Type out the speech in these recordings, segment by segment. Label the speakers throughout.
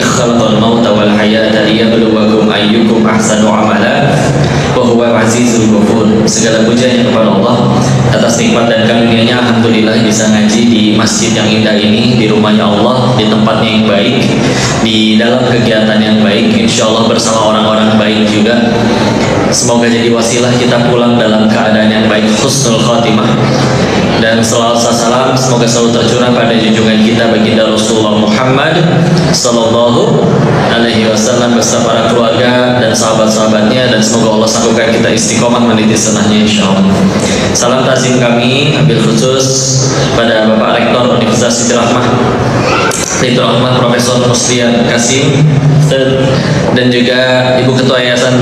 Speaker 1: khalaqal mauta wal hayata liyabluwakum ayyukum ahsanu amala wa huwal azizul ghafur. Segala puja yang kepada Allah atas nikmat dan karunia-Nya. Alhamdulillah bisa ngaji di masjid yang indah ini, di rumahnya Allah, di tempatnya yang baik, di dalam kegiatan yang baik, insyaallah bersama orang-orang baik juga. Semoga jadi wasilah kita pulang dalam keadaan yang baik, husnul khatimah. Dan selawat salam semoga selalu tercurah pada junjungan kita baginda Rasulullah Muhammad sallallahu alaihi wasallam beserta para keluarga dan sahabat-sahabatnya, dan semoga Allah sanggupkan kita istiqomah meniti sunnahnya insyaallah. Salam takzim kami ambil khusus pada Bapak Rektor Universitas Siti Rahmah Profesor Muslian Kasim, dan juga Ibu Ketua Yayasan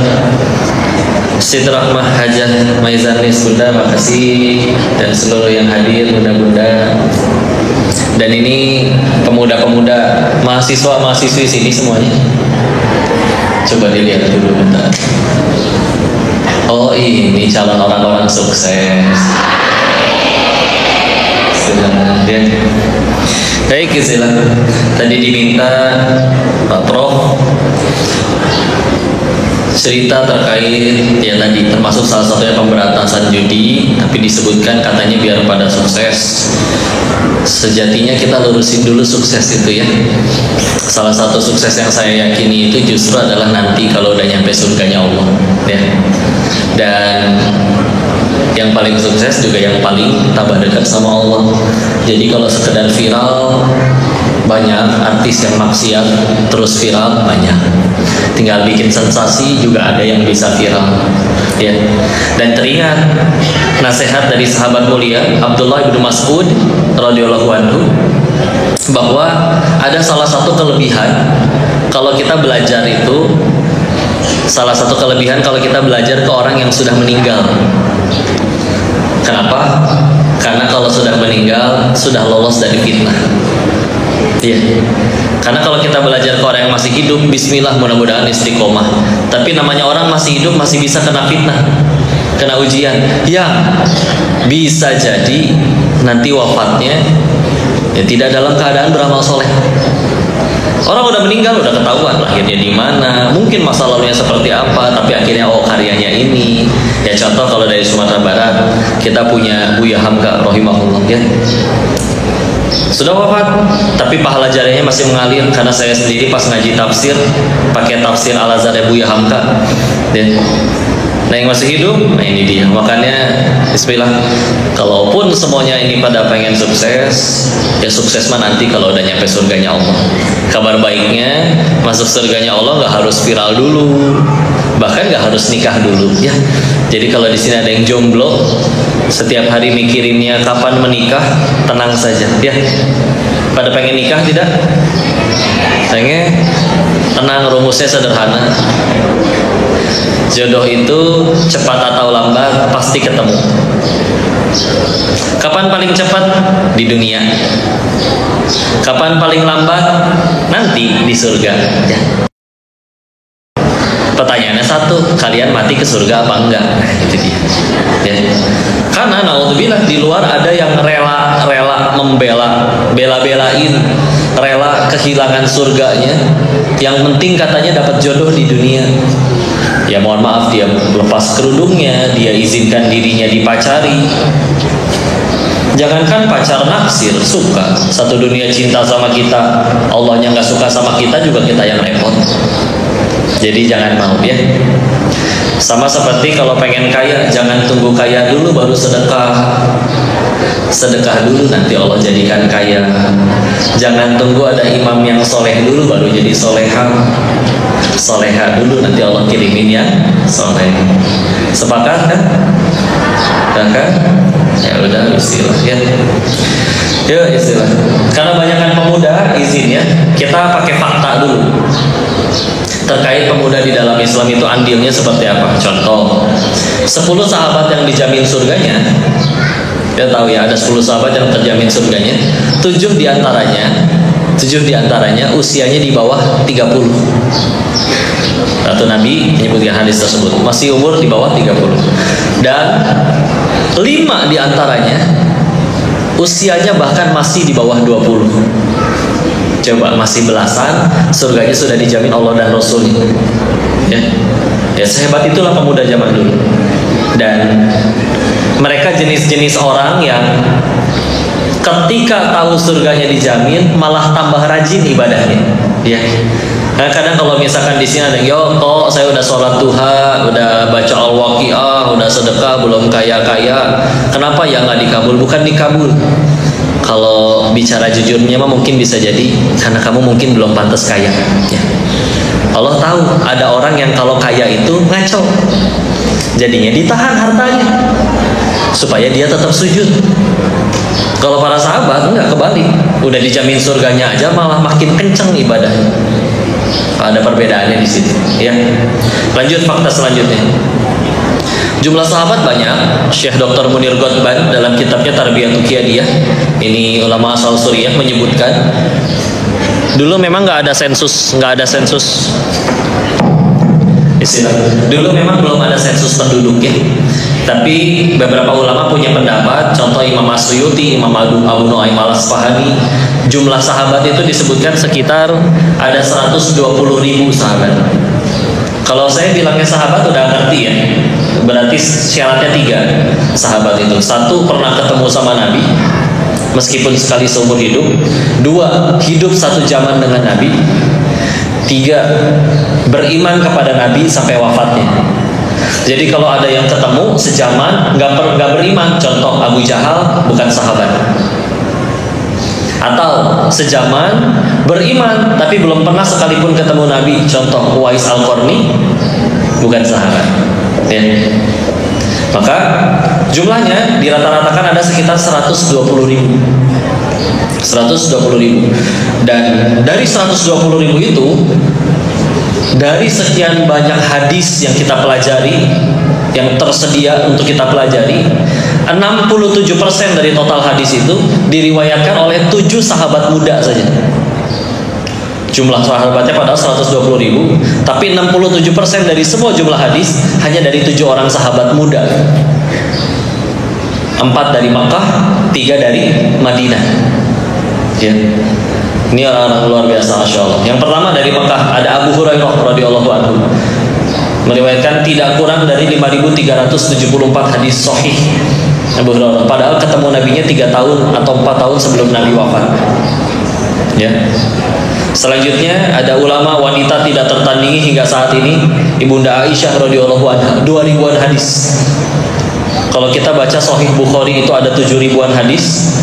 Speaker 1: Siti Rahmah Hajah Maizanis Bunda, makasih, dan seluruh yang hadir, bunda-bunda. Dan ini pemuda-pemuda, mahasiswa-mahasiswi sini semuanya. Coba dilihat dulu bentar. Oh, ini calon orang-orang sukses. Silakan dia. Baik, silakan. Tadi diminta Pak Prof cerita terkait ya tadi, termasuk salah satunya pemberantasan judi, tapi disebutkan katanya biar pada sukses. Sejatinya kita lurusin dulu sukses itu ya. Salah satu sukses yang saya yakini itu justru adalah nanti kalau udah nyampe surganya Allah ya. Dan yang paling sukses juga yang paling tambah dekat sama Allah. Jadi kalau sekedar viral, banyak artis yang maksiat terus viral banyak. Tinggal bikin sensasi juga ada yang bisa viral ya. Dan teringat nasihat dari sahabat mulia Abdullah bin Mas'ud radhiyallahu anhu, bahwa ada salah satu kelebihan kalau kita belajar itu, salah satu kelebihan kalau kita belajar ke orang yang sudah meninggal. Kenapa? Karena kalau sudah meninggal sudah lolos dari fitnah. Iya. Karena kalau kita belajar ke orang yang masih hidup, bismillah, mudah-mudahan istiqomah. Tapi namanya orang masih hidup masih bisa kena fitnah, kena ujian. Ya, bisa jadi nanti wafatnya ya tidak dalam keadaan beramal soleh. Orang udah meninggal, udah ketahuan lahirnya di mana, mungkin masa lalunya seperti apa, tapi akhirnya oh karyanya ini. Ya contoh kalau dari Sumatera Barat kita punya Buya Hamka rahimahullah ya. Sudah wafat, tapi pahala jariahnya masih mengalir. Karena saya sendiri pas ngaji tafsir pakai tafsir Al-Azhar Buya Hamka ya. Nah yang masih hidup, nah ini dia. Makanya bismillah, kalaupun semuanya ini pada pengen sukses, ya sukses mah nanti kalau udah nyampe surganya Allah. Kabar baiknya masuk surganya Allah nggak harus viral dulu, bahkan nggak harus nikah dulu ya. Jadi kalau di sini ada yang jomblo, setiap hari mikirinnya kapan menikah, tenang saja ya. Pada pengen nikah tidak? Pengen? Tenang, rumusnya sederhana. Jodoh itu cepat atau lambat pasti ketemu. Kapan paling cepat? Di dunia. Kapan paling lambat? Nanti di surga ya. Pertanyaannya satu, kalian mati ke surga apa enggak? Nah itu dia ya. Karena naudzubillah di luar ada yang rela bela-belain, rela kehilangan surganya, yang penting katanya dapat jodoh di dunia. Ya mohon maaf, dia lepas kerudungnya, dia izinkan dirinya dipacari. Jangankan pacar naksir, suka, satu dunia cinta sama kita, Allahnya nggak suka sama kita, juga kita yang repot. Jadi jangan mau ya. Sama seperti kalau pengen kaya, jangan tunggu kaya dulu baru sedekah. Sedekah dulu nanti Allah jadikan kaya. Jangan tunggu ada imam yang soleh dulu baru jadi soleha. Soleha dulu nanti Allah kirimin yang soleh. Sepakat kan? Kan? Ya udah istilah ya. Ya istilah. Karena banyakan pemuda izin ya. Kita pakai fakta dulu terkait pemuda di dalam Islam itu andilnya seperti apa. Contoh 10 sahabat yang dijamin surganya, kita tahu ya ada 10 sahabat yang terjamin surganya. 7 diantaranya usianya di bawah 30. Ratu Nabi menyebutkan hadis tersebut masih umur di bawah 30. Dan 5 diantaranya usianya bahkan masih di bawah 20. Coba masih belasan, surganya sudah dijamin Allah dan Rasulnya. Ya sehebat itulah pemuda zaman dulu. Dan mereka jenis-jenis orang yang ketika tahu surganya dijamin malah tambah rajin ibadahnya. Ya. Nah, kadang kalau misalkan di sini ada yo kok saya udah sholat duha, udah baca al-waqiah, udah sedekah, belum kaya-kaya, kenapa ya nggak dikabul? Bukan dikabul. Kalau bicara jujurnya mah mungkin bisa jadi karena kamu mungkin belum pantas kaya. Ya. Allah tahu ada orang yang kalau kaya itu ngaco, jadinya ditahan hartanya supaya dia tetap sujud. Kalau para sahabat enggak, kebalik, udah dijamin surganya aja malah makin kenceng ibadahnya. Ada perbedaannya di situ, ya. Lanjut fakta selanjutnya. Jumlah sahabat banyak. Syekh Dr. Munir Ghotban dalam kitabnya Tarbiyatul Qiyadiyah, ini ulama asal Suriah, menyebutkan dulu memang nggak ada sensus. Dulu memang belum ada sensus penduduk ya. Tapi beberapa ulama punya pendapat, contoh Imam As-Suyuti, Imam Abu Nu'aim Al-Asfahani, jumlah sahabat itu disebutkan sekitar ada 120.000 sahabat. Kalau saya bilangnya sahabat udah ngerti ya. Berarti syaratnya 3 sahabat itu. 1, pernah ketemu sama Nabi meskipun sekali seumur hidup. 2, hidup satu zaman dengan Nabi. 3, beriman kepada Nabi sampai wafatnya. Jadi kalau ada yang ketemu sejaman nggak beriman, contoh Abu Jahal, bukan sahabat. Atau sejaman beriman tapi belum pernah sekalipun ketemu Nabi, contoh Uwais Al-Qarni, bukan sahabat. Ya. Maka jumlahnya dirata-ratakan ada sekitar 120.000. Dan dari 120.000 itu, dari sekian banyak hadis yang kita pelajari, yang tersedia untuk kita pelajari, 67% dari total hadis itu diriwayatkan oleh 7 sahabat muda saja. Jumlah sahabatnya padahal 120.000, tapi 67% dari semua jumlah hadis hanya dari 7 orang sahabat muda. 4 dari Makkah, 3 dari Madinah. Ya. Ini orang-orang luar biasa, Masya Allah. Yang pertama dari Makkah ada Abu Hurairah radhiyallahu anhu, meriwayatkan tidak kurang dari 5.374 hadis sahih Abu Hurairah. Padahal ketemu Nabinya 3 tahun atau 4 tahun sebelum Nabi wafat. Ya. Selanjutnya ada ulama wanita tidak tertandingi hingga saat ini, Ibunda Aisyah radhiyallahu anha, 2.000-an hadis. Kalau kita baca Sahih Bukhari itu ada 7.000-an hadis.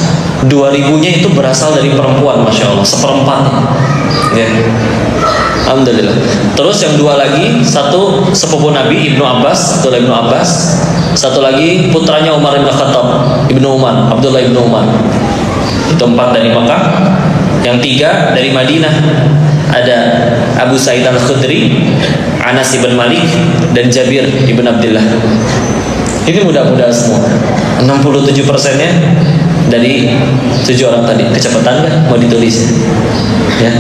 Speaker 1: 2.000-nya itu berasal dari perempuan, Masya Allah, seperempatnya. Ya. Alhamdulillah. Terus yang 2 lagi, 1 sepupu Nabi Ibnu Abbas, Abdullah Ibnu Abbas. 1 lagi putranya Umar bin Khattab, Ibnu Umar, Abdullah Ibnu Umar. Itu 4 dari Makkah. Yang 3 dari Madinah ada Abu Sa'id Al-Khudri, Anas bin Malik, dan Jabir ibn Abdullah. Ini mudah-mudahan semua. 67%-nya dari 7 orang tadi. Kecepatan nggak mau ditulis? Ya.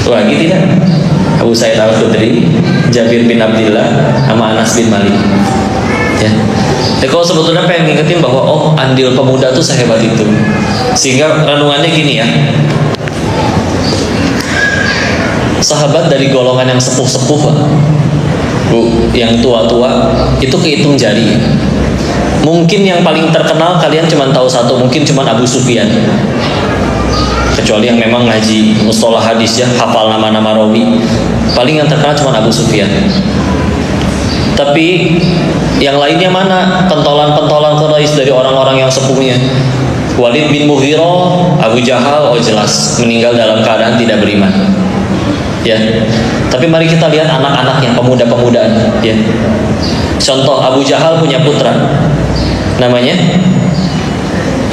Speaker 1: Lagi tidak? Abu Sa'id Al-Khudri, Jabir bin Abdullah, sama Anas bin Malik. Ya. Jadi kalau sebetulnya pengen ngingetin bahwa oh, andil pemuda tuh sehebat itu. Sehingga renungannya gini ya. Sahabat dari golongan yang sepuh-sepuh, yang tua-tua, itu kehitung jari. Mungkin yang paling terkenal kalian cuma tahu 1, mungkin cuma Abu Sufyan. Kecuali yang memang ngaji mustalah hadis ya, hafal nama-nama rawi. Paling yang terkenal cuma Abu Sufyan. Tapi yang lainnya mana? Pentolan-pentolan Quraisy dari orang-orang yang sepuhnya. Walid bin Mughirah, Abu Jahal, oh jelas meninggal dalam keadaan tidak beriman. Ya. Tapi mari kita lihat anak-anaknya, pemuda-pemudaan, ya. Contoh Abu Jahal punya putra namanya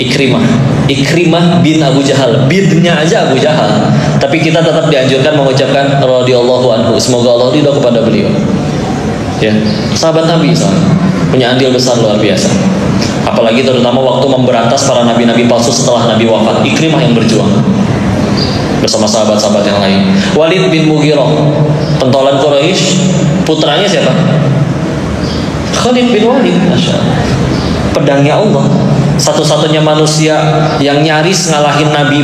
Speaker 1: Ikrimah bin Abu Jahal, binnya aja Abu Jahal. Tapi kita tetap dianjurkan mengucapkan radhiyallahu anhu, semoga Allah ridha kepada beliau. Ya, sahabat Nabi soalnya punya andil besar luar biasa. Apalagi terutama waktu memberantas para nabi-nabi palsu setelah Nabi wafat, Ikrimah yang berjuang bersama sahabat-sahabat yang lain. Walid bin Mughirah, pentolan Quraisy, putranya siapa? Khalid bin Walid, Masya Allah, pedangnya Allah. Satu-satunya manusia yang nyaris ngalahin Nabi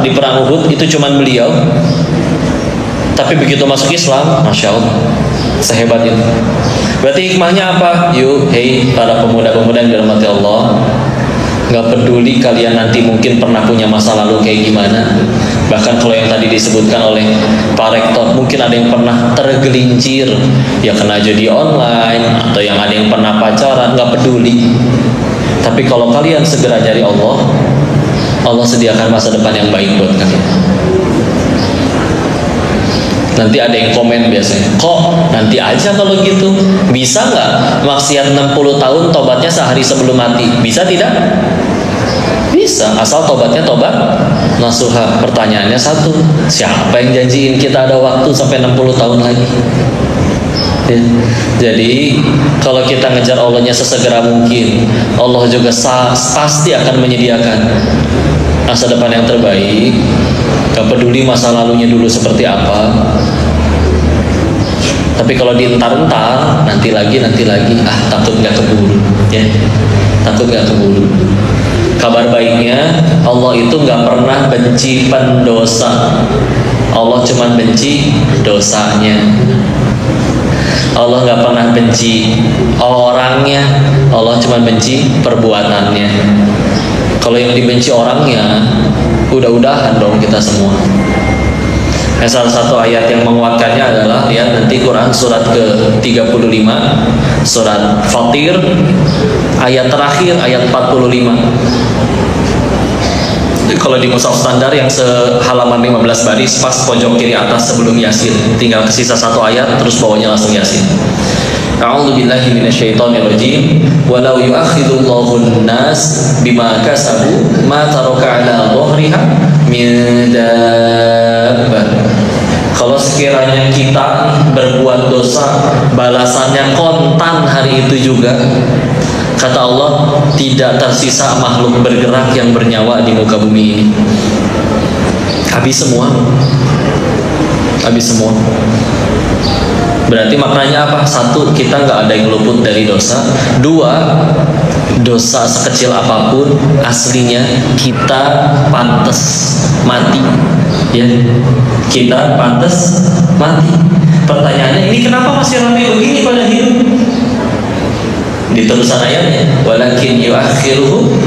Speaker 1: di perang Uhud itu cuman beliau. Tapi begitu masuk Islam, Masya Allah, sehebat itu. Berarti hikmahnya apa? Yuk, hei para pemuda-pemuda yang dirahmati Allah, gak peduli kalian nanti mungkin pernah punya masa lalu kayak gimana. Bahkan kalau yang tadi disebutkan oleh Pak Rektor, mungkin ada yang pernah tergelincir, ya kena judi online, atau yang ada yang pernah pacaran, gak peduli. Tapi kalau kalian segera cari Allah, Allah sediakan masa depan yang baik buat kalian. Nanti ada yang komen biasanya, kok nanti aja kalau gitu? Bisa nggak maksiat 60 tahun tobatnya sehari sebelum mati? Bisa tidak? Bisa, asal tobatnya tobat nasuha. Pertanyaannya satu, siapa yang janjiin kita ada waktu sampai 60 tahun lagi? Ya. Jadi kalau kita ngejar Allahnya sesegera mungkin, Allah juga pasti akan menyediakan masa depan yang terbaik. Gak peduli masa lalunya dulu seperti apa. Tapi kalau dientar-entar, nanti lagi, takut gak keburu, ya. Takut gak keburu. Kabar baiknya, Allah itu gak pernah benci pendosa. Allah cuma benci dosanya. Allah gak pernah benci orangnya, Allah cuma benci perbuatannya. Kalau yang dibenci orangnya, udah-udahan dong kita semua. Salah satu ayat yang menguatkannya adalah, lihat nanti Quran surat ke-35, surat Fatir, ayat terakhir, ayat 45. Kalau di mushaf standar yang sehalaman 15 baris, pas pojok kiri atas sebelum Yasin, tinggal kesisa satu ayat, terus bawahnya langsung Yasin. A'udzu billahi minasyaitonir rajim. Walau yu'akhidullahu an-nas bima kasabu ma taraka 'ala dhahriha min dabbah. Kalau sekiranya kita berbuat dosa, balasannya kontan hari itu juga. Kata Allah, tidak tersisa makhluk bergerak yang bernyawa di muka bumi ini. Habis semua. Habis semua. Berarti maknanya apa? Satu, kita nggak ada yang luput dari dosa. Dua, dosa sekecil apapun aslinya kita pantas mati, ya. Kita pantas mati. Pertanyaannya, ini kenapa masih ramai begini pada hidup? Di terusan ayatnya, walakin yuakhiruhu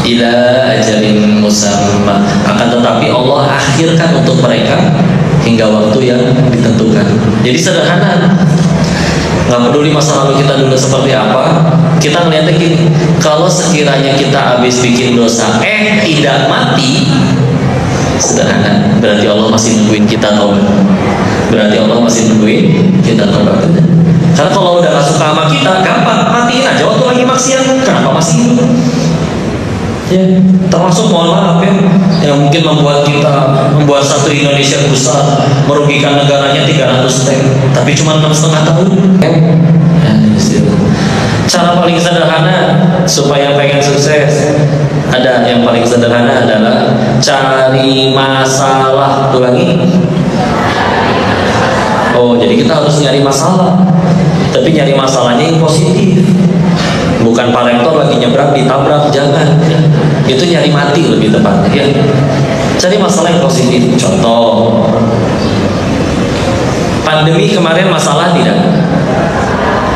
Speaker 1: ila ajalin musamma. Akan tetapi Allah akhirkan untuk mereka hingga waktu yang ditentukan. Jadi sederhana, nggak peduli masa lalu kita dulu seperti apa, kita ngeliatnya gini, kalau sekiranya kita habis bikin dosa tidak mati, sederhana, berarti Allah masih nungguin kita taubat. Berarti Allah masih nungguin kita taubat. Karena kalau udah gak suka sama kita, gampang, matiin aja waktu lagi maksiat. Kenapa masih hidup? Ya, termasuk mohon maaf ya, yang mungkin membuat satu Indonesia besar, merugikan negaranya 300 T, tapi cuma 6,5 tahun. Cara paling sederhana supaya pengen sukses, ada yang paling sederhana adalah cari masalah. Ulangi. Oh, jadi kita harus nyari masalah, tapi nyari masalahnya yang positif. Bukan Pak Rektor lagi nyebrang ditabrak, jangan. Itu nyari mati lebih tepatnya, ya. Cari masalah yang positif. Contoh, pandemi kemarin masalah tidak?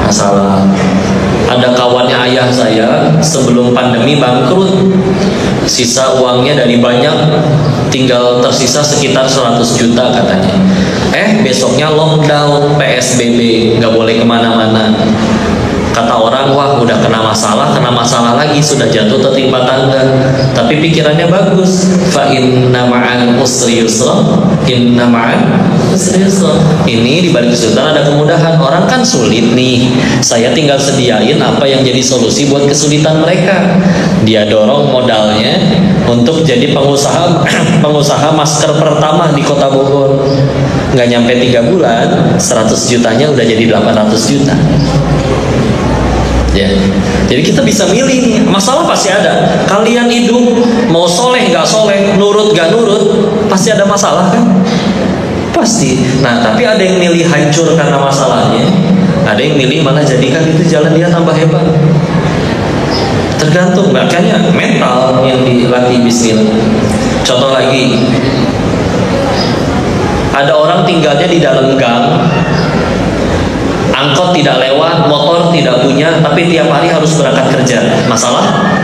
Speaker 1: Masalah. Ada kawannya ayah saya sebelum pandemi bangkrut, sisa uangnya dari banyak tinggal tersisa sekitar 100 juta katanya. Besoknya lockdown, PSBB, nggak boleh kemana-mana. Kata orang, wah udah kena masalah lagi, sudah jatuh tertimpa tangga. Tapi pikirannya bagus. Fa inna ma'al usri yusra, inna ma'al usri yusra. Ini di balik kesulitan ada kemudahan. Orang kan sulit nih, saya tinggal sediain apa yang jadi solusi buat kesulitan mereka. Dia dorong modalnya untuk jadi pengusaha masker pertama di Kota Bogor. Nggak nyampe 3 bulan, 100 jutanya udah jadi 800 juta. Ya, jadi kita bisa milih nih. Masalah pasti ada. Kalian hidup mau soleh nggak soleh, nurut nggak nurut, pasti ada masalah kan? Pasti. Nah, tapi ada yang milih hancur karena masalahnya, ada yang milih malah jadikan itu jalan dia tambah hebat. Tergantung, makanya mental yang dilatih bismillah. Contoh lagi, ada orang tinggalnya di dalam gang, angkot tidak lewat, motor tidak punya, tapi tiap hari harus berangkat kerja. Masalah?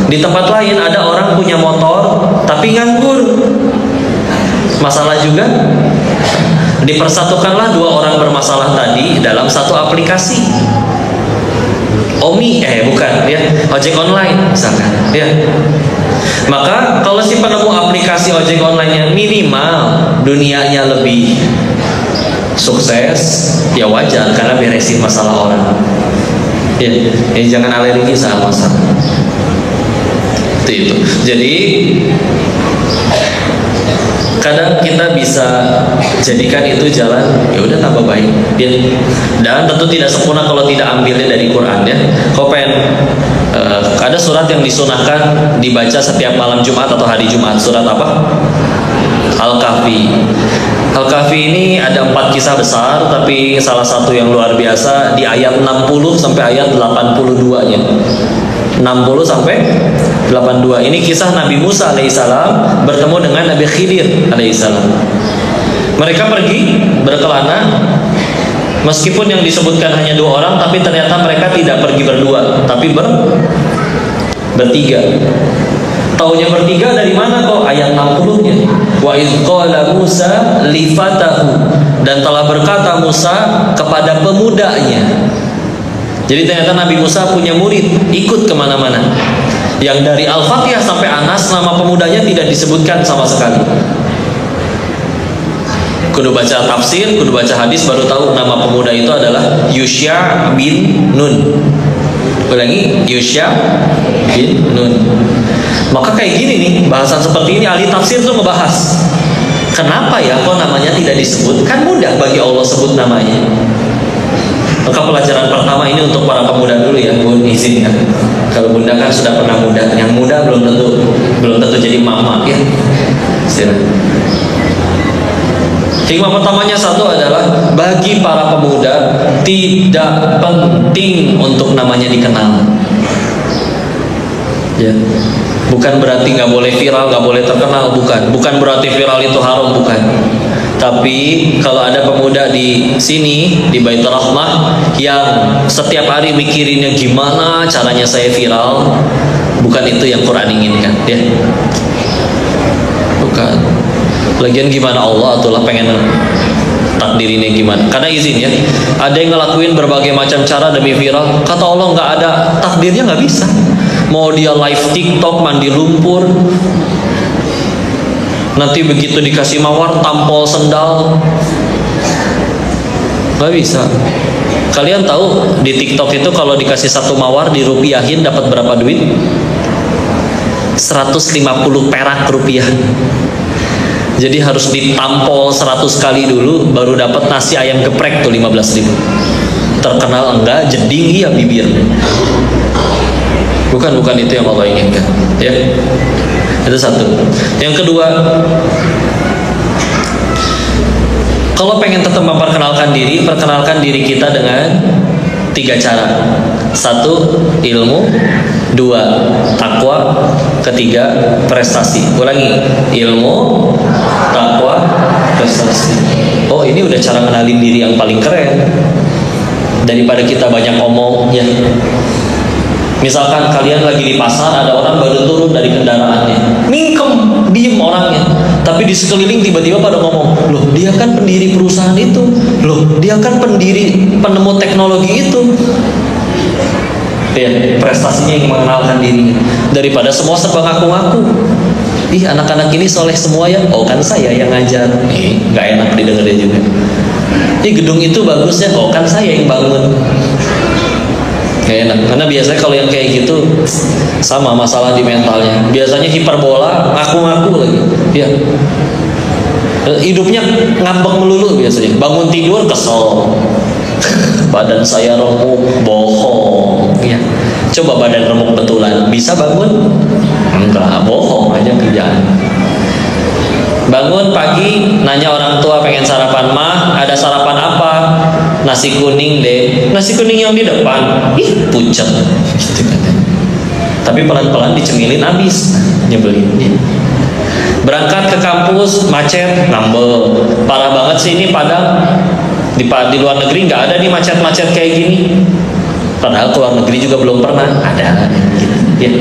Speaker 1: Di tempat lain ada orang punya motor tapi nganggur. Masalah juga? Dipersatukanlah dua orang bermasalah tadi dalam satu aplikasi. Ojek online misalkan, ya. Maka kalau si penemu aplikasi ojek online-nya minimal dunianya lebih sukses, ya wajar karena beresin masalah orang. Ya, jangan alergi sama masalah. Itu. Jadi kadang kita bisa jadikan itu jalan, ya udah tambah baik. Dan tentu tidak sempurna kalau tidak ambilnya dari Quran, ya. Kau pengen ada surat yang disunahkan dibaca setiap malam Jumat atau hari Jumat. Surat apa? Al-Kahfi. Al-Kahfi ini ada 4 kisah besar, tapi salah satu yang luar biasa di ayat 60 sampai ayat 82-nya. 60 sampai 82. Ini kisah Nabi Musa alaihissalam bertemu dengan Nabi Khidir alaihissalam. Mereka pergi berkelana, meskipun yang disebutkan hanya 2 orang, tapi ternyata mereka tidak pergi berdua, tapi bertiga. Taunya bertiga dari mana kok? Ayat 60-nya. Wa idz qala Musa li fatahu, dan telah berkata Musa kepada pemudanya. Jadi ternyata Nabi Musa punya murid, ikut kemana-mana. Yang dari Al-Fatihah sampai Anas, nama pemudanya tidak disebutkan sama sekali. Kudu baca tafsir, kudu baca hadis, baru tahu nama pemuda itu adalah Yusya bin Nun. Ulangi, Yusya bin Nun. Maka kayak gini nih, bahasan seperti ini ahli tafsir tuh ngebahas, kenapa ya kok namanya tidak disebut? Kan mudah bagi Allah sebut namanya. Maka pelajaran pertama ini untuk para pemuda dulu ya, Bun, izinkan. Kalau bunda kan sudah pernah muda, yang muda belum tentu jadi mama, ya. Silakan. Hikmah pertamanya satu adalah bagi para pemuda tidak penting untuk namanya dikenal. Ya, bukan berarti nggak boleh viral, nggak boleh terkenal, bukan berarti viral itu haram, bukan. Tapi kalau ada pemuda di sini di Baitur Rahmah yang setiap hari mikirinnya gimana caranya saya viral, bukan itu yang Quran inginkan, ya. Bukan. Lagian gimana Allah atulah pengen takdirinnya gimana? Karena izin ya, ada yang ngelakuin berbagai macam cara demi viral. Kata Allah nggak ada takdirnya, nggak bisa. Mau dia live TikTok mandi lumpur, nanti begitu dikasih mawar tampol sendal, nggak bisa. Kalian tahu di TikTok itu kalau dikasih 1 mawar dirupiahin dapat berapa duit? 150 perak rupiah. Jadi harus ditampol 100 kali dulu baru dapat nasi ayam geprek tuh 15.000. Terkenal enggak, jeding iya bibir. Bukan itu yang Allah inginkan, ya. Itu satu. Yang kedua, kalau pengen tetap memperkenalkan diri, perkenalkan diri kita dengan 3 cara. 1, ilmu. 2, takwa. 3, prestasi. Ulangi, ilmu, takwa, prestasi. Oh, ini udah cara kenalin diri yang paling keren. Daripada kita banyak ngomong, ya. Misalkan kalian lagi di pasar, ada orang baru turun dari kendaraannya, mingkem, diem orangnya, tapi di sekeliling tiba-tiba pada ngomong, loh dia kan pendiri perusahaan itu, loh dia kan penemu teknologi itu. Ya, prestasinya yang mengenalkan dirinya. Daripada semua serba ngaku-ngaku. Ih, anak-anak ini soleh semua ya. Oh kan saya yang ngajar. Nggak enak didengarnya juga. Ih, gedung itu bagus ya. Oh kan saya yang bangun. Gak enak, karena biasanya kalau yang kayak gitu sama masalah di mentalnya. Biasanya hiperbola, ngaku-ngaku lagi. Ya. Hidupnya ngambek melulu biasanya. Bangun tidur kesel. Badan saya remuk, bohong. Ya. Coba badan remuk betulan, bisa bangun? Enggak, bohong aja kerjaan. Bangun pagi, nanya orang tua pengen sarapan, mah ada sarapan apa? Nasi kuning deh. Nasi kuning yang di depan, ih pucat gitu katanya. tapi pelan-pelan dicemilin habis, nyebelin dia. Berangkat ke kampus macet, nambel. Parah banget sih ini Padang. Di luar negeri nggak ada nih macet-macet kayak gini. Padahal ke luar negeri juga belum pernah ada. Gitu, ya.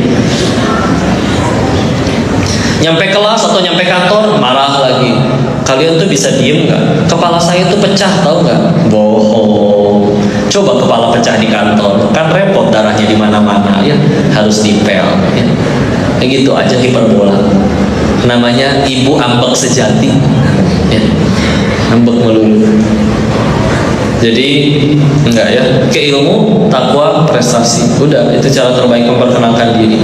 Speaker 1: Nyampe kelas atau nyampe kantor marah lagi. Kalian tuh bisa diem nggak? Kepala saya tuh pecah, tahu nggak? Bohong. Coba kepala pecah di kantor, kan repot, darahnya di mana-mana, ya harus dipel. Ya. Kayak gitu aja hiperbola. Namanya ibu ambek sejati, ya. Ambek melulu. Jadi enggak ya, ke ilmu, takwa, prestasi. Udah, itu cara terbaik memperkenalkan diri.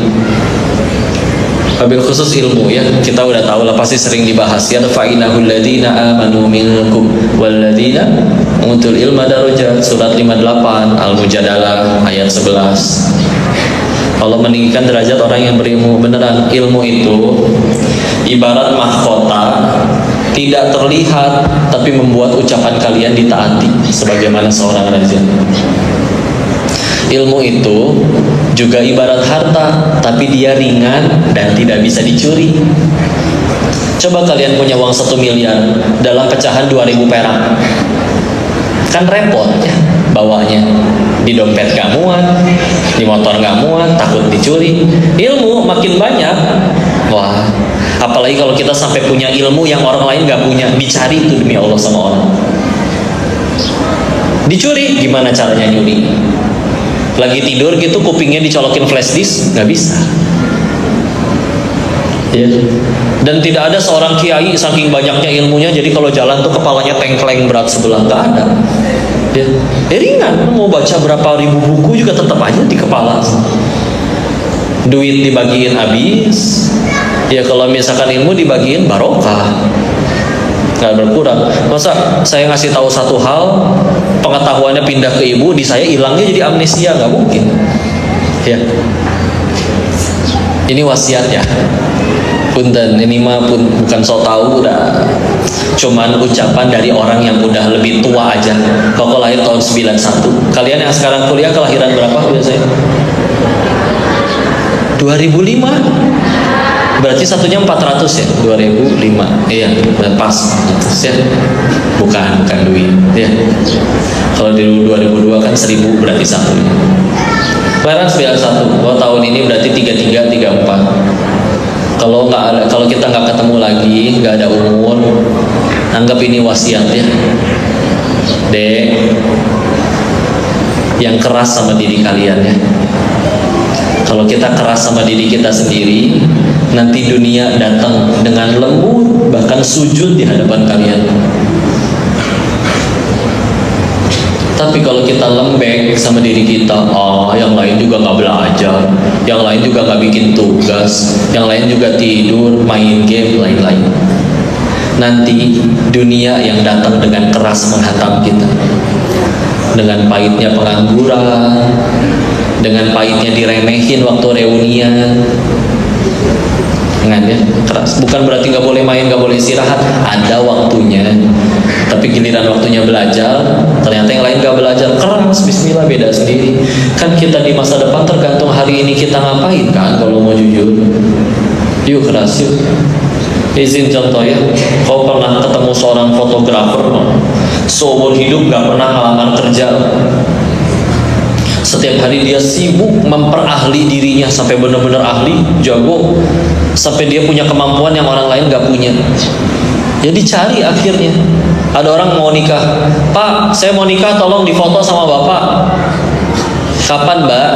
Speaker 1: Wabil khusus ilmu ya, kita udah tahu lah, pasti sering dibahas ya. Fa'inahul ladzina amanu minkum walladzina utul ilma darajat, surat 58 Al-Mujadalah ayat 11. Allah meninggikan derajat orang yang berilmu. Beneran, ilmu itu ibarat mahkota, tidak terlihat tapi membuat ucapan kalian ditaati sebagaimana seorang raja. Ilmu itu juga ibarat harta, tapi dia ringan dan tidak bisa dicuri. Coba kalian punya uang 1 miliar dalam pecahan 2000 perak, kan repot ya bawanya. Di dompet gak muat, di motor gak muat, takut dicuri. Ilmu makin banyak, wah, apalagi kalau kita sampai punya ilmu yang orang lain gak punya, dicari itu demi Allah sama orang. Dicuri, gimana caranya nyuri? Lagi tidur gitu kupingnya dicolokin flash disk, nggak bisa ya. Dan tidak ada seorang kiai saking banyaknya ilmunya jadi kalau jalan tuh kepalanya tengkleng berat sebelah, nggak ada ya. Ringan, mau baca berapa ribu buku juga tetap aja di kepala. Duit dibagiin habis ya, kalau misalkan ilmu dibagiin barokah, nggak berkurang. Masa saya ngasih tahu satu hal, pengetahuannya pindah ke ibu, di saya hilangnya jadi amnesia? Nggak mungkin ya. Ini wasiat ya, punten, ini mah pun bukan so tahu, udah cuman ucapan dari orang yang udah lebih tua aja. Koko lahir tahun 91. Kalian yang sekarang kuliah kelahiran berapa biasanya? 2005. Berarti satunya 400 ya, 2005. Iya, pas ya. Bukan duit ya. Kalau di 2002 kan 1000 berarti satunya. Kelahiran 91. Kalau tahun ini berarti 33, 34. Kalau kita nggak ketemu lagi, nggak ada umur, anggap ini wasiat ya. Dek, yang keras sama diri kalian ya. Kalau kita keras sama diri kita sendiri, nanti dunia datang dengan lembut, bahkan sujud di hadapan kalian. Tapi kalau kita lembek sama diri kita, yang lain juga nggak belajar, yang lain juga nggak bikin tugas, yang lain juga tidur, main game, lain-lain. Nanti dunia yang datang dengan keras menghantam kita, dengan pahitnya pengangguran, dengan pahitnya diremehin waktu reunian. Dengan ya keras. Bukan berarti nggak boleh main, nggak boleh istirahat. Ada waktunya. Tapi giliran waktunya belajar, ternyata yang lain nggak belajar. Keras, bismillah, beda sendiri. Kan kita di masa depan tergantung hari ini kita ngapain kan, kalau mau jujur. Yuk keras yuk. Izin contoh ya. Kau pernah ketemu seorang fotografer, seumur hidup nggak pernah ngelamar kerja. Setiap hari dia sibuk memperahli dirinya sampai benar-benar ahli, jago, sampai dia punya kemampuan yang orang lain gak punya. Jadi cari akhirnya. Ada orang mau nikah, Pak, saya mau nikah, tolong difoto sama Bapak. Kapan, Mbak?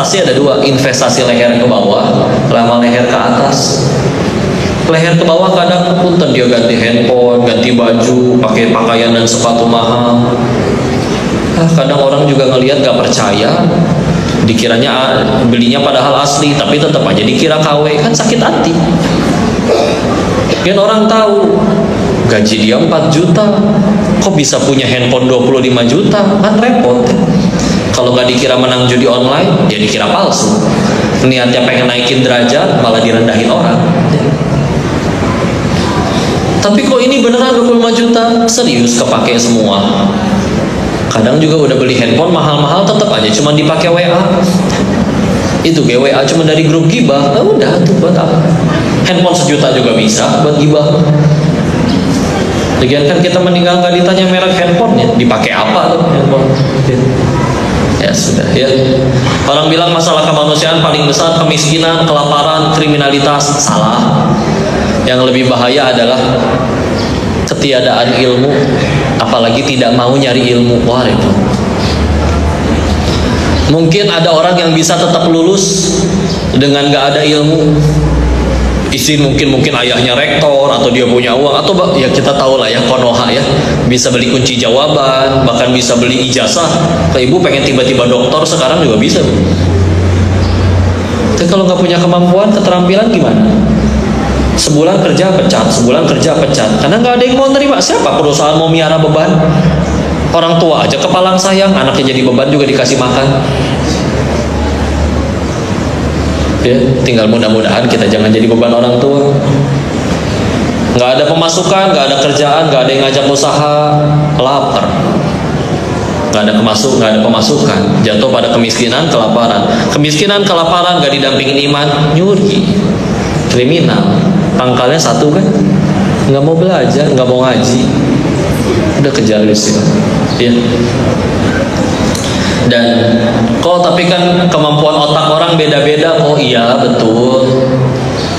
Speaker 1: Investasi ada dua, investasi leher ke bawah, lama leher ke atas. Leher ke bawah kadang punten dia ganti handphone, ganti baju, pakai pakaian dan sepatu mahal. Kadang orang juga ngelihat gak percaya, Dikiranya belinya padahal asli, tapi tetap aja dikira KW, kan sakit hati. Kan orang tahu gaji dia 4 juta, kok bisa punya handphone 25 juta, kan repot. Kalau nggak dikira menang judi online, ya dikira palsu. Niatnya pengen naikin derajat, malah direndahin orang. Tapi kok ini beneran 25 juta, serius kepake semua. Kadang juga udah beli handphone mahal-mahal, tetap aja cuma dipakai WA. Itu WA cuma dari grup gibah, udah tuh buat apa? Handphone 1 juta juga bisa buat gibah. Lagian kan kita meninggal nggak ditanya merek handphonenya, dipakai apa tuh handphone? Ya sudah ya. Orang bilang masalah kemanusiaan paling besar kemiskinan, kelaparan, kriminalitas, salah. Yang lebih bahaya adalah ketiadaan ilmu, apalagi tidak mau nyari ilmu. Wah repot. Mungkin ada orang yang bisa tetap lulus dengan nggak ada ilmu. Izin mungkin ayahnya rektor atau dia punya uang, atau ya kita tahu lah ya Konoha ya, bisa beli kunci jawaban, bahkan bisa beli ijazah. Kayak ibu pengen tiba-tiba dokter sekarang juga bisa. Tapi kalau nggak punya kemampuan, keterampilan gimana? Sebulan kerja pecat, karena nggak ada yang mau terima. Siapa perusahaan mau miara beban? Orang tua aja kepalang sayang, anaknya jadi beban juga dikasih makan. Ya, tinggal mudah-mudahan kita jangan jadi beban orang tua. Nggak ada pemasukan, nggak ada kerjaan, nggak ada yang ngajak usaha, lapar. Nggak ada pemasukan, jatuh pada kemiskinan, kelaparan. Kemiskinan, kelaparan, nggak didampingin iman, nyuri, kriminal. Pangkalnya satu kan, nggak mau belajar, nggak mau ngaji, udah kejar istilah. Ya. Dan tapi kan kemampuan otak orang beda-beda. Oh iya betul.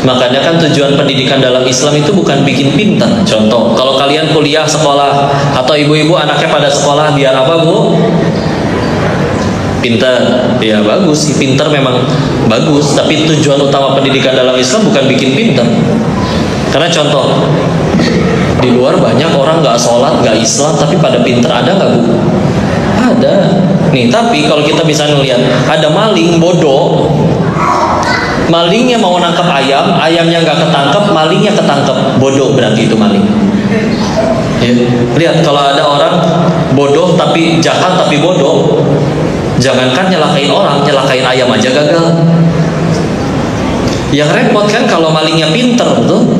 Speaker 1: Makanya kan tujuan pendidikan dalam Islam itu bukan bikin pintar. Contoh, kalau kalian kuliah sekolah atau ibu-ibu anaknya pada sekolah biar apa bu? Pintar. Ya bagus sih, pintar memang bagus. Tapi tujuan utama pendidikan dalam Islam bukan bikin pintar. Karena contoh, di luar banyak orang nggak sholat, nggak Islam, tapi pada pintar, ada nggak bu? Ada. Nih, tapi kalau kita bisa ngelihat, ada maling bodoh, malingnya mau nangkap ayam, ayamnya nggak ketangkep, malingnya ketangkep, bodoh berarti itu maling. Ya. Lihat kalau ada orang bodoh tapi jahat tapi bodoh, jangankan nyelakain orang, nyelakain ayam aja gagal. Yang repot kan kalau malingnya pinter tuh,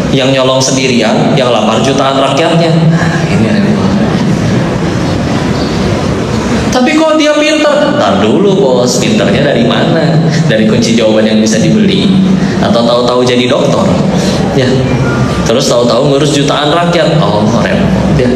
Speaker 1: yang nyolong sendirian, yang lapar jutaan rakyatnya. Nah, ini repot. Tapi kok dia pintar? Ntar dulu bos, pintarnya dari mana? Dari kunci jawaban yang bisa dibeli, atau tahu-tahu jadi dokter? Ya, terus tahu-tahu ngurus jutaan rakyat. Oh, repot ya.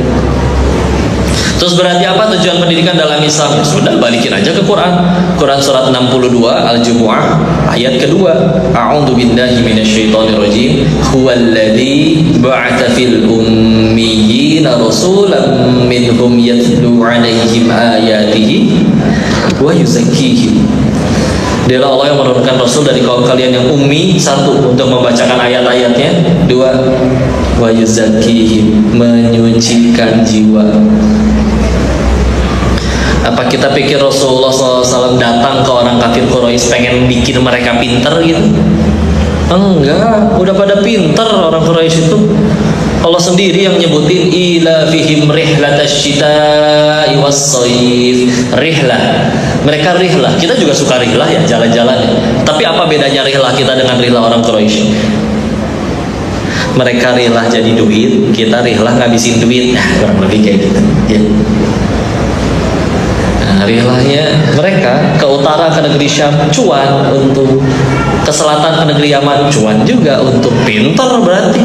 Speaker 1: Terus berarti apa tujuan pendidikan dalam Islam? Ya sudah, balikin aja ke Quran. Quran surat 62 Al-Jumu'ah ayat kedua. A'udzu billahi minasyaitonir rajim. Huwallazi ba'atsa fil ummiyina rasulan minhum yatlu 'alaihim ayatihi wa yuzakkihim. Dialah Allah yang menurunkan Rasul dari kaum kalian yang ummi, satu, untuk membacakan ayat-ayatnya, dua, wa yuzakkihim, menyucikan jiwa. Apa kita pikir Rasulullah SAW datang ke orang kafir Quraisy pengen bikin mereka pinter gitu? Enggak, udah pada pinter orang Quraisy itu. Allah sendiri yang nyebutin ila fihim rihlatasyita'i was-shaif. Rihlah. Mereka rihlah. Kita juga suka rihlah ya, jalan-jalan ya. Tapi apa bedanya rihlah kita dengan rihlah orang Quraisy? Mereka rihlah jadi duit, kita rihlah ngabisin duit. Nah, kurang lebih kayak gitu ya. Nah, rihlahnya mereka ke utara ke negeri Syam cuan untuk, ke selatan ke negeri Yaman cuan juga untuk. Pintar berarti.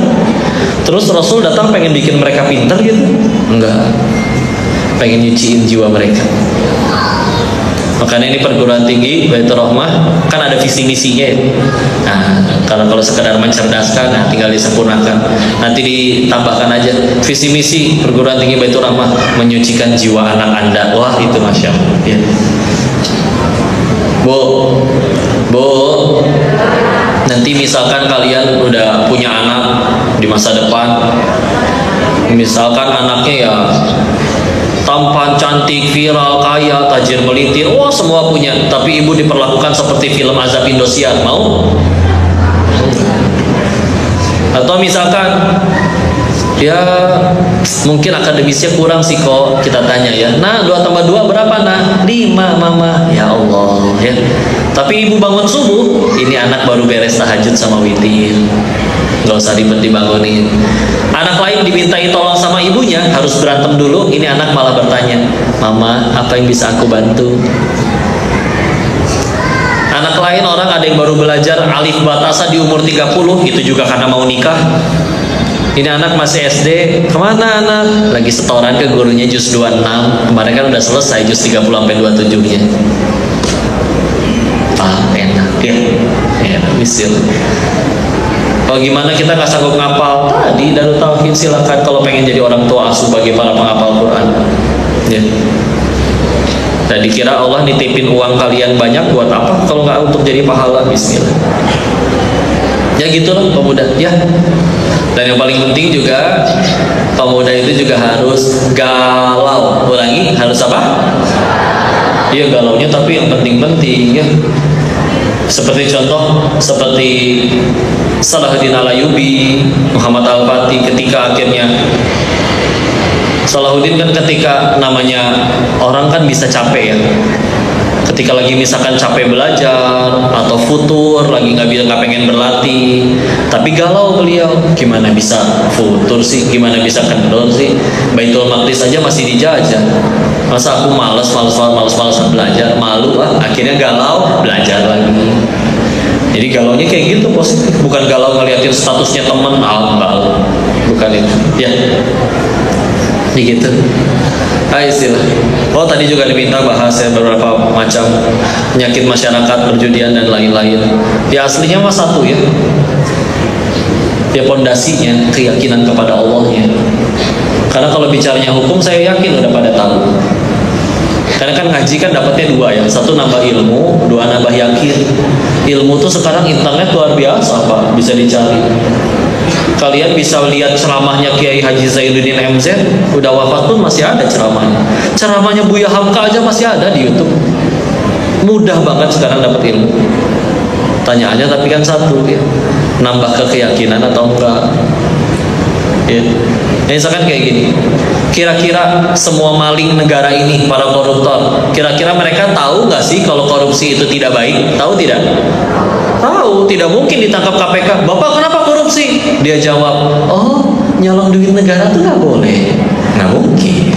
Speaker 1: Terus Rasul datang pengen bikin mereka pintar gitu? Enggak. Pengen nyuciin jiwa mereka. Makanya ini perguruan tinggi Baitur Rahmah kan ada visi misinya ya. Nah, kalau sekedar mencerdaskan, nah tinggal disempurnakan. Nanti ditambahkan aja visi misi perguruan tinggi Baitur Rahmah menyucikan jiwa anak Anda. Wah, itu Masya Allah ya. Bu, nanti misalkan kalian udah punya anak di masa depan, misalkan anaknya ya tampan, cantik, viral, kaya, tajir, melintir, wah semua punya. Tapi ibu diperlakukan seperti film azab Indosiar, mau? Atau misalkan ya mungkin akademisnya kurang sih kok, kita tanya ya, nah 2 tambah 2 berapa nah? 5 mama, ya Allah ya. Tapi ibu bangun subuh, ini anak baru beres tahajud sama witir, nggak usah dibangunin. Anak lain dimintai tolong sama ibunya, harus berantem dulu, ini anak malah bertanya, mama apa yang bisa aku bantu? Anak lain, orang ada yang baru belajar alif batasa di umur 30, itu juga karena mau nikah. Ini anak masih SD, kemana anak? Lagi setoran ke gurunya juz 26, kemarin kan udah selesai juz 30-27-nya. Enak ya, enak misil. Oh gimana kita nggak sanggup ngapal? Tadi Darut Tauhid silakan kalau pengen jadi orang tua asuh bagi para penghafal Quran. Ya. Dan dikira Allah nitipin uang kalian banyak buat apa? Kalau nggak untuk jadi pahala, bismillah. Ya gitulah pemuda ya. Dan yang paling penting juga, pemuda itu juga harus galau. Ulangi, harus apa? Iya galaunya tapi yang penting-penting ya. Seperti contoh, seperti Salahuddin Al-Ayyubi, Muhammad Al-Fatih, ketika akhirnya Salahuddin kan ketika namanya orang kan bisa capek ya. Ketika lagi misalkan capek belajar atau futur, lagi nggak pengen berlatih, tapi galau beliau, gimana bisa futur sih, gimana bisa kendor sih, Baitul Maqdis aja masih dijajah, masa aku males belajar, malu lah, akhirnya galau belajar lagi. Jadi galaunya kayak gitu positif, bukan galau ngeliatin statusnya temen, enggak, bukan itu ya. Gitu. Istilah. Oh tadi juga diminta bahas ya beberapa macam penyakit masyarakat, perjudian dan lain-lain. Ya aslinya mah satu ya. Ya pondasinya keyakinan kepada Allahnya. Karena kalau bicaranya hukum saya yakin udah pada tahu. Karena kan ngaji kan dapatnya 2 ya. 1 nambah ilmu, 2 nambah yakin. Ilmu tuh sekarang internet luar biasa Pak, bisa dicari. Kalian bisa lihat ceramahnya Kiai Haji Zainuddin MZ, udah wafat pun masih ada ceramahnya. Ceramahnya Buya Hamka aja masih ada di YouTube. Mudah banget sekarang dapat ilmu. Tanyaannya tapi kan satu ya, nambah ke keyakinan atau enggak? Ya. Misalkan kayak gini, kira-kira semua maling negara ini, para koruptor, kira-kira mereka tahu nggak sih kalau korupsi itu tidak baik? Tahu tidak? Tahu, tidak mungkin ditangkap KPK. Bapak kenapa korupsi? Dia jawab, oh nyolong duit negara tuh nggak boleh, nggak mungkin.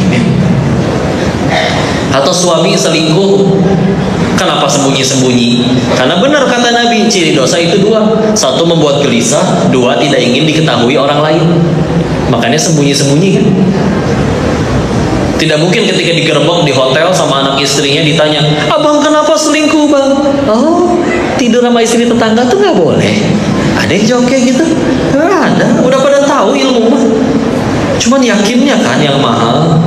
Speaker 1: Atau suami selingkuh, kenapa sembunyi-sembunyi? Karena benar kata Nabi, ciri dosa itu 2, 1 membuat gelisah, 2 tidak ingin diketahui orang lain. Makanya sembunyi-sembunyi kan. Tidak mungkin ketika digerebek di hotel sama anak istrinya ditanya, abang kenapa selingkuh bang? Oh tidur sama istri tetangga tuh nggak boleh. Ada yang jawab kayak gitu? Nggak ada. Udah pada tahu ilmu mah. Cuman yakinnya kan yang mahal.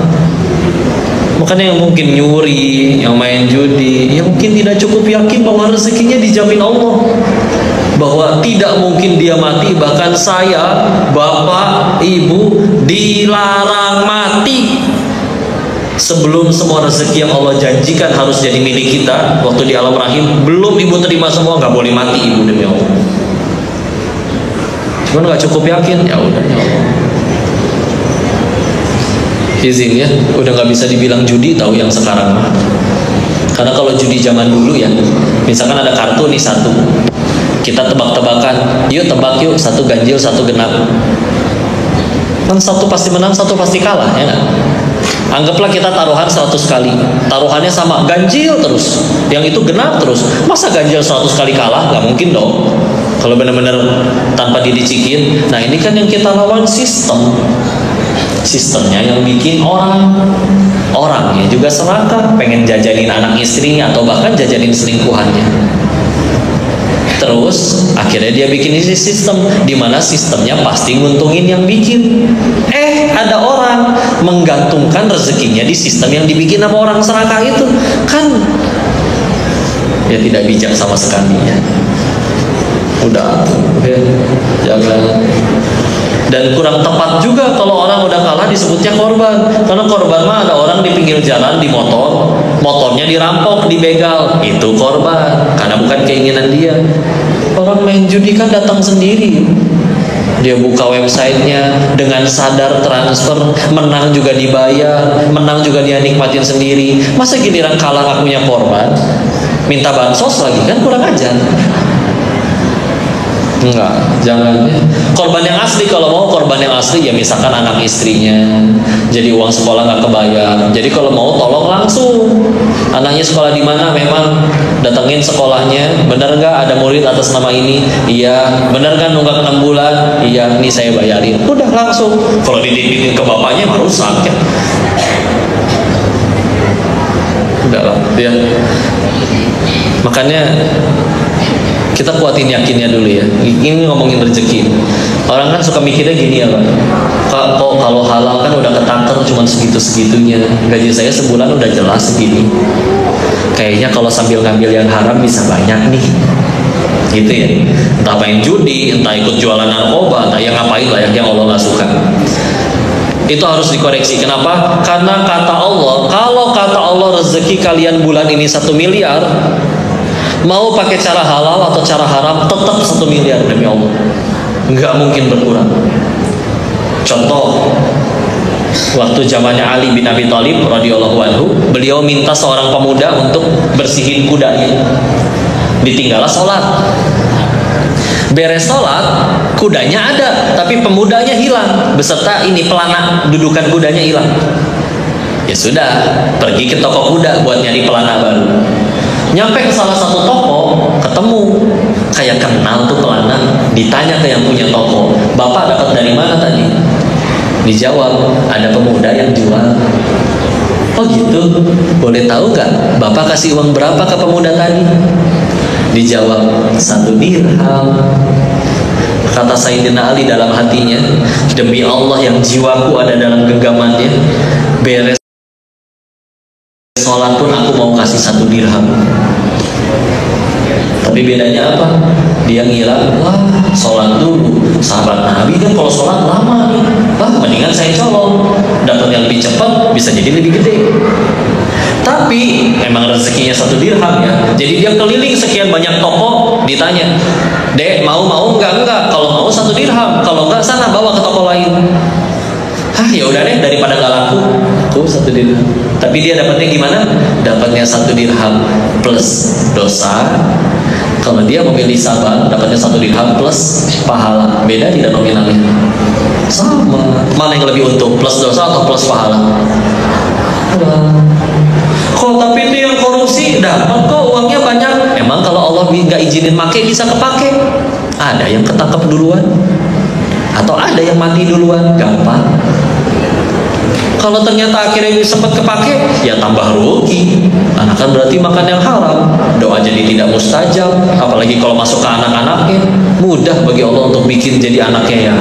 Speaker 1: Makanya yang mungkin nyuri, yang main judi, yang mungkin tidak cukup yakin bahwa rezekinya dijamin Allah, bahwa tidak mungkin dia mati. Bahkan saya, bapak, ibu dilarang mati sebelum semua rezeki yang Allah janjikan harus jadi milik kita waktu di alam rahim. Belum ibu terima semua, nggak boleh mati ibu demi Allah. Cuman nggak cukup yakin, ya udah ya Allah. Izin ya, udah nggak bisa dibilang judi tahu yang sekarang mah. Karena kalau judi zaman dulu ya, misalkan ada kartu nih 1, kita tebak-tebakan, yuk tebak yuk, 1 ganjil 1 genap. Kan 1 pasti menang, 1 pasti kalah ya nggak? Anggaplah kita taruhan 100 kali, taruhannya sama, ganjil terus, yang itu genap terus. Masa ganjil 100 kali kalah? Nggak mungkin dong. Kalau benar-benar tanpa didicikin. Nah ini kan yang kita lawan sistem. Sistemnya yang bikin orangnya juga serakah, pengen jajanin anak istrinya atau bahkan jajanin selingkuhannya. Terus akhirnya dia bikin isi sistem di mana sistemnya pasti nguntungin yang bikin. Ada orang menggantungkan rezekinya di sistem yang dibikin sama orang serakah itu. Kan ya tidak bijak sama sekali ya. Udah ya, jangan Dan kurang tepat juga kalau orang udah kalah disebutnya korban. Karena korban mah ada orang di pinggir jalan di motor, motornya dirampok, dibegal, itu korban karena bukan keinginan dia. Orang main judi kan datang sendiri, dia buka websitenya dengan sadar transfer, menang juga dibayar, menang juga dia nikmatin sendiri. Masa giliran kalah akunya korban, minta bansos lagi, kan kurang ajar. Enggak, jangan. Korban yang asli, kalau mau korban yang asli ya misalkan anak istrinya, jadi uang sekolah nggak kebayar. Jadi kalau mau tolong langsung, anaknya sekolah di mana, memang datengin sekolahnya. Bener nggak ada murid atas nama ini? Iya. Bener kan nunggak 6 bulan? Iya. Ini saya bayarin. Udah langsung. Kalau dititipin ke bapaknya mah rusak ya. Udah lah, ya. Makanya kita kuatin yakinnya dulu ya. Ini ngomongin rezeki. Orang kan suka mikirnya gini ya Pak, kok kalau halal kan udah ketaker cuma segitu-segitunya, gaji saya sebulan udah jelas segini, kayaknya kalau sambil ngambil yang haram bisa banyak nih, gitu ya. Entah main judi, entah ikut jualan narkoba, entah yang ngapain lah yang Allah nggak suka. Itu harus dikoreksi. Kenapa? Karena kata Allah, kalau kata Allah rezeki kalian bulan ini 1 miliar, mau pakai cara halal atau cara haram tetap 1 miliar demi Allah, nggak mungkin berkurang. Contoh, waktu zamannya Ali bin Abi Thalib radhiyallahu anhu, beliau minta seorang pemuda untuk bersihin kudanya. Ditinggallah sholat. Beres sholat, kudanya ada, tapi pemudanya hilang beserta ini pelana dudukan kudanya hilang. Ya sudah, pergi ke toko kuda buat nyari pelana baru. Nyampe ke salah satu toko, ketemu, kayak kenal tuh pelana. Ditanya ke yang punya toko, bapak dapat dari mana tadi? Dijawab, ada pemuda yang jual. Oh gitu, boleh tahu nggak bapak kasih uang berapa ke pemuda tadi? Dijawab, 1 dirham. Kata Sayyidina Ali dalam hatinya, demi Allah yang jiwaku ada dalam genggamannya, beres sholat pun aku mau kasih 1 dirham. Tapi bedanya apa? Dia ngira, wah sholat dulu, sahabat Nabi kan kalau sholat lama nih, wah mendingan saya colong, dapat yang lebih cepat, bisa jadi lebih gede. Tapi emang rezekinya 1 dirham ya. Jadi dia keliling sekian banyak toko, ditanya, dek mau enggak? Kalau mau 1 dirham, kalau enggak sana bawa ke toko lain. Hah ya udah deh, daripada nggak laku, tuh 1 dirham. Tapi dia dapatnya gimana? Dapatnya 1 dirham plus dosa. Kalau dia memilih sabar, dapatnya 1 dirham plus pahala. Beda tidak nominalnya? Sama. Mana yang lebih untung? Plus dosa atau plus pahala? Kok tapi dia yang korupsi dapat kok uangnya banyak. Emang kalau Allah nggak izinin make bisa kepake? Ada yang ketangkep duluan, atau ada yang mati duluan? Gampang. Kalau ternyata akhirnya sempat kepake, ya tambah rugi. Anak kan berarti makan yang haram, doa jadi tidak mustajab. Apalagi kalau masuk ke anak-anaknya, mudah bagi Allah untuk bikin jadi anaknya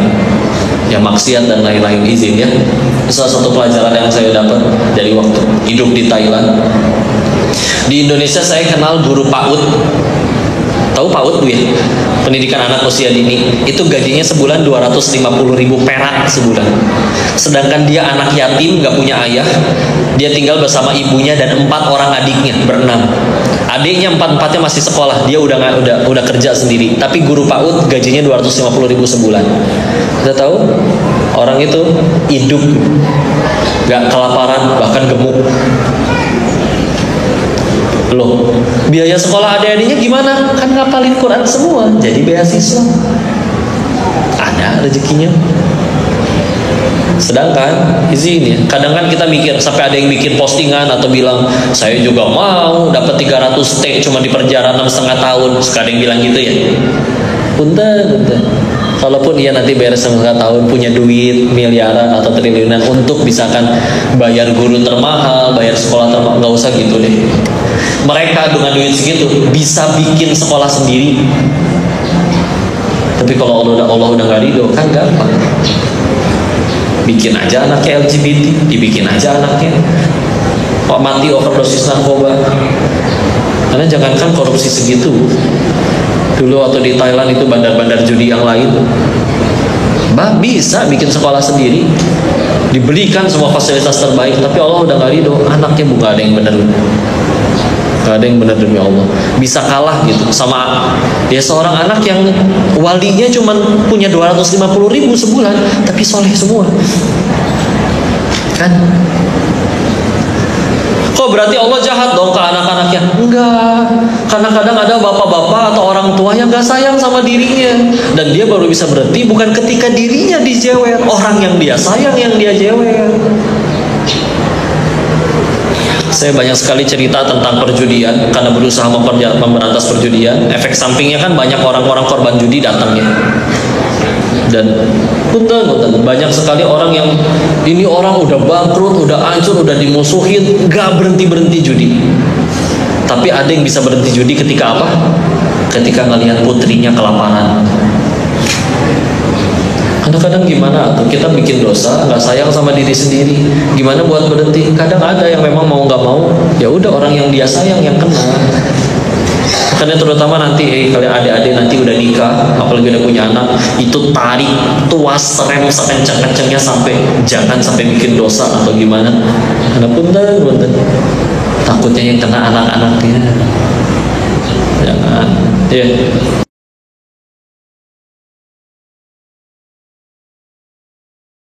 Speaker 1: yang maksiat dan lain-lain. Izin ya, salah satu pelajaran yang saya dapat dari waktu hidup di Thailand. Di Indonesia saya kenal guru PAUD. Tahu PAUD Bu ya? Pendidikan anak usia dini. Itu gajinya sebulan 250.000 perak sebulan. Sedangkan dia anak yatim, gak punya ayah. Dia tinggal bersama ibunya dan 4 orang adiknya, berenam. Adiknya 4-4-nya masih sekolah, dia udah kerja sendiri. Tapi guru PAUD gajinya 250.000 sebulan. Kita tahu orang itu hidup gak kelaparan, bahkan gemuk. Loh, biaya sekolah adik-adiknya gimana? Kan ngapalin Quran semua, jadi beasiswa. Ada rezekinya. Sedangkan izin ya, kadang kan kita mikir, sampai ada yang bikin postingan atau bilang, saya juga mau dapat 300 T cuma di penjara 6,5 tahun. Sekarang yang bilang gitu ya. Punten. Kalaupun dia nanti beres 6,5 tahun, punya duit miliaran atau triliunan untuk misalkan bayar guru termahal, bayar sekolah termahal, nggak usah gitu deh. Mereka dengan duit segitu bisa bikin sekolah sendiri. Tapi kalau Allah udah nggak ridho, kan gampang. Bikin aja anaknya LGBT, dibikin aja anaknya Pak mati overdosis narkoba. Karena jangankan korupsi segitu, dulu waktu di Thailand itu bandar-bandar judi yang lain Mbah bisa bikin sekolah sendiri, diberikan semua fasilitas terbaik, tapi Allah udah gak ridho. Anaknya bukan ada yang benar, gak ada yang benar demi Allah. Bisa kalah gitu sama ya seorang anak yang walinya cuma punya 250.000 sebulan, tapi soleh semua kan. Kok berarti Allah jahat dong ke anak-anaknya? Enggak. Karena kadang ada bapak-bapak atau orang tua yang gak sayang sama dirinya, dan dia baru bisa berhenti bukan ketika dirinya dijewer, orang yang dia sayang yang dia jewer. Saya banyak sekali cerita tentang perjudian karena berusaha memberantas perjudian. Efek sampingnya kan banyak orang-orang korban judi datangnya. Dan punten banyak sekali orang yang ini orang udah bangkrut, udah hancur, udah dimusuhin, gak berhenti judi. Tapi ada yang bisa berhenti judi ketika apa? Ketika ngelihat putrinya kelaparan. Kadang-kadang gimana tuh kita bikin dosa, nggak sayang sama diri sendiri, gimana buat berhenti? Kadang ada yang memang mau nggak mau, ya udah orang yang dia sayang yang kena. Makanya terutama nanti kalian adik-adik nanti udah nikah, apalagi udah punya anak, itu tarik tuas rem sekencang-kencangnya sampai jangan sampai bikin dosa atau gimana. Karena punten, takutnya yang kena anak-anaknya. Jangan. Ya.